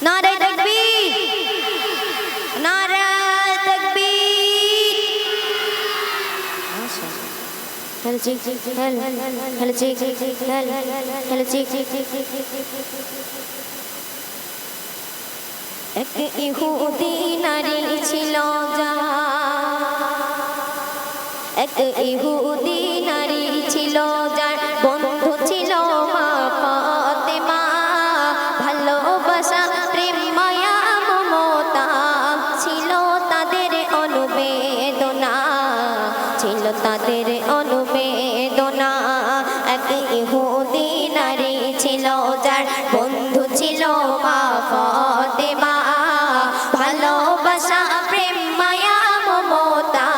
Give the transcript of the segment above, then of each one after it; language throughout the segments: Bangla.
नारे तकबीर, नारे तकबीर। हेल जी हेल हेल जी हेल जी। एक इहुदी नारी छिलो जा, एक इहुदी नारी छिलो যার বন্ধু ছিল মা ফাতেমা। ভালোবাসা প্রেম মায়া মমতা ছিল তাদের অনুবেদনা, ছিল তাদের অনুবেদনা। এক ইহুদি নারী ছিল যার বন্ধু ছিল মা ফাতেমা। ভালোবাসা প্রেম মায়া মমতা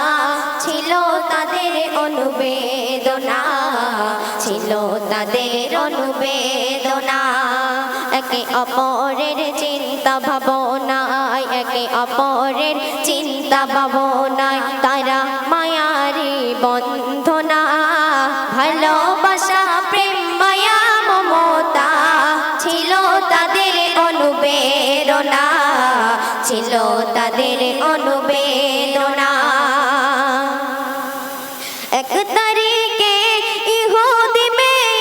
ছিল তাদের অনুবেদনা, ছিল তাদের অনুবেদনা। একে অপরের চিন্তা ভাবনায়, একে অপরের চিন্তা ভাবনায় তারা মায়ারি বন্ধনা। ভালোবাসা প্রেম মায়া মমতা ছিল তাদের অনুবেদনা, ছিল তাদের অনুবেদনা। এক তারিখে ইহুদি মেয়ে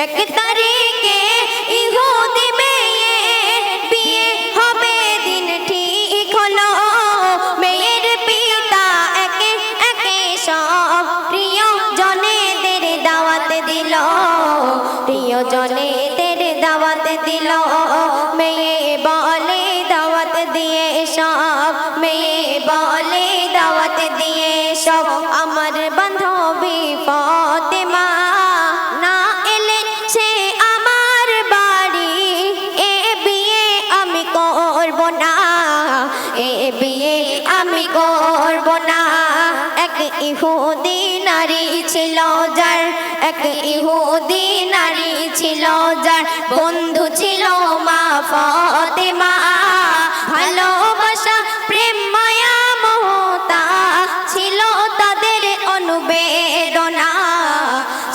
এক তারিখে ইহুদি মেয়ে বিয়ে হবে দিন ঠিক হলো। মেয়ের পিতা একে একে সব প্রিয় জনেদের দাওয়াত দিল, প্রিয় জনেদের দাওয়াত দিল। মেয়ে বলে দাওয়াত দিয়ে সব, মেয়ে বলে দাওয়াত দিয়ে সব আমার বান্ধবী ফাতেমা না এলে সে আমার বাড়ি এ বিয়ে আমি করব না, এ বিয়ে আমি করব না। এক ইহুদি নারী ছিল যার, এক ইহুদি নারী ছিল যার বন্ধু ছিল মা ফাতেমা। ভালোবাসা প্রেম মায়া মমতা ছিল তাদের অনুবেদনা,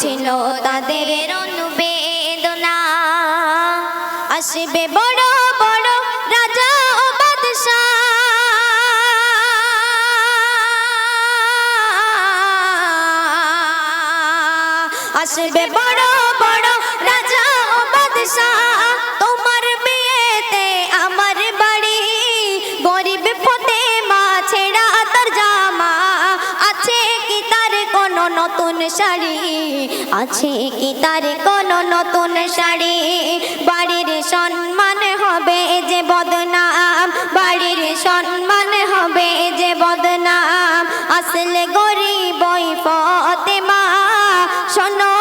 ছিল তাদের অনুবেদনা। আসবে বড় বড় রাজা ও বাদশাহ, আসবে বড় বড় রাজা ও বাদশাহ। তোমার বিয়েতে আমার বাড়ি গরিব ফাতেমা ছেঁড়া তার জামা। আছে কি তার কোনো নতুন শাড়ি, আছে কি তার কোনো নতুন শাড়ি? বাড়ির সম্মান হবে যে বদনাম, বাড়ির সম্মান হবে যে বদনাম। আসলে গরিব ওই ফাতেমা শোনো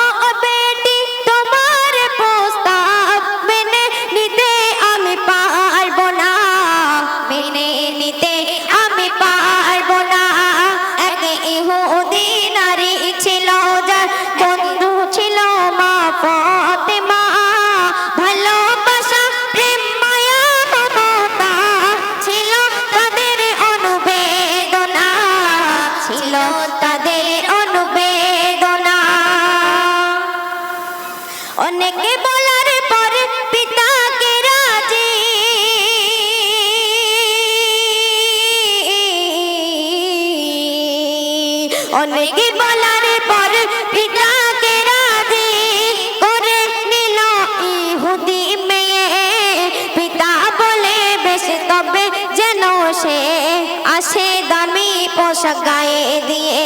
বেটি তোমার প্রস্তাব মেনে নিতে আমি পারব না, মেনে নিতে আমি পারব না। এক ইহুদি নারী ছিল যার বন্ধু ছিল মা ফাতেমা। ভালোবাসা প্রেম মায়া মমতা ছিল তাদের অনুবেদনা, ছিল তাদের অনুবেদনা। অনেকে বলার পর পিতাকে রাজি, অনেকে বলার পর পিতাকে রাজি করে নিল ইহুদি মেয়ে। পিতা বলে বেশ তবে যেন সে আসে দামি পোশাক গায়ে দিয়ে,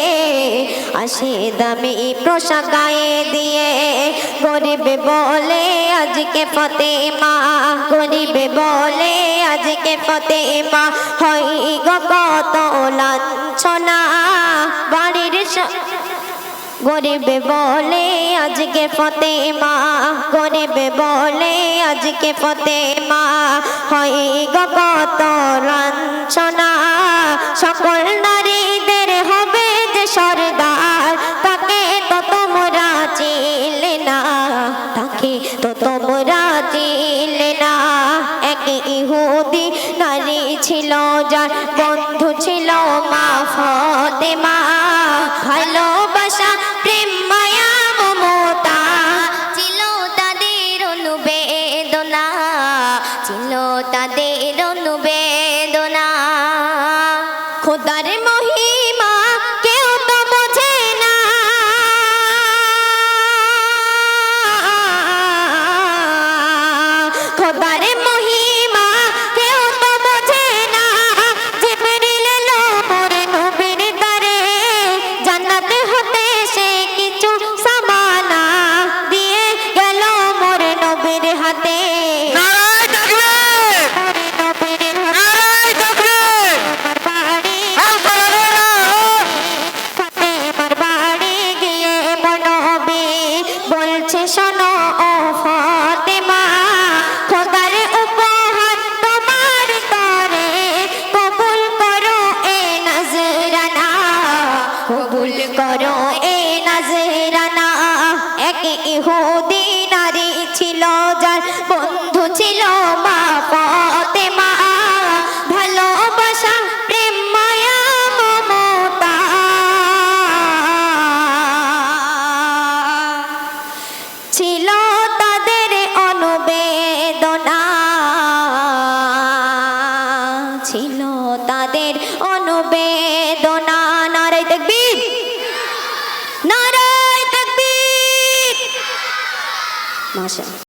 আসে দামি পোশাক গায়ে দিয়ে। গরিব বলে আজকে ফাতেমা, গরিব বলে আজকে ফাতেমা হয় গো কত লাঞ্ছনা। বাড়ির গরিব বলে আজকে ফাতেমা, গরিব বলে আজকে ফাতেমা হয় গো কত লাঞ্ছনা। সকল নারীদের হবে যে সরদার তাকে তো তোমরা চিনলে না, তাকে তো তোমরা চিনলে না। এক ইহুদি নারী ছিল যার বন্ধু ছিল মা ফাতেমা। ছিল মা ফাতেমা, ভালোবাসা প্রেম মায়া মমতা। ছিল তাদের অনুবেদনা, ছিল তাদের অনুবেদনা। নারায়ে তাকবীর, নারায়ে তাকবীর। মাশাআল্লাহ।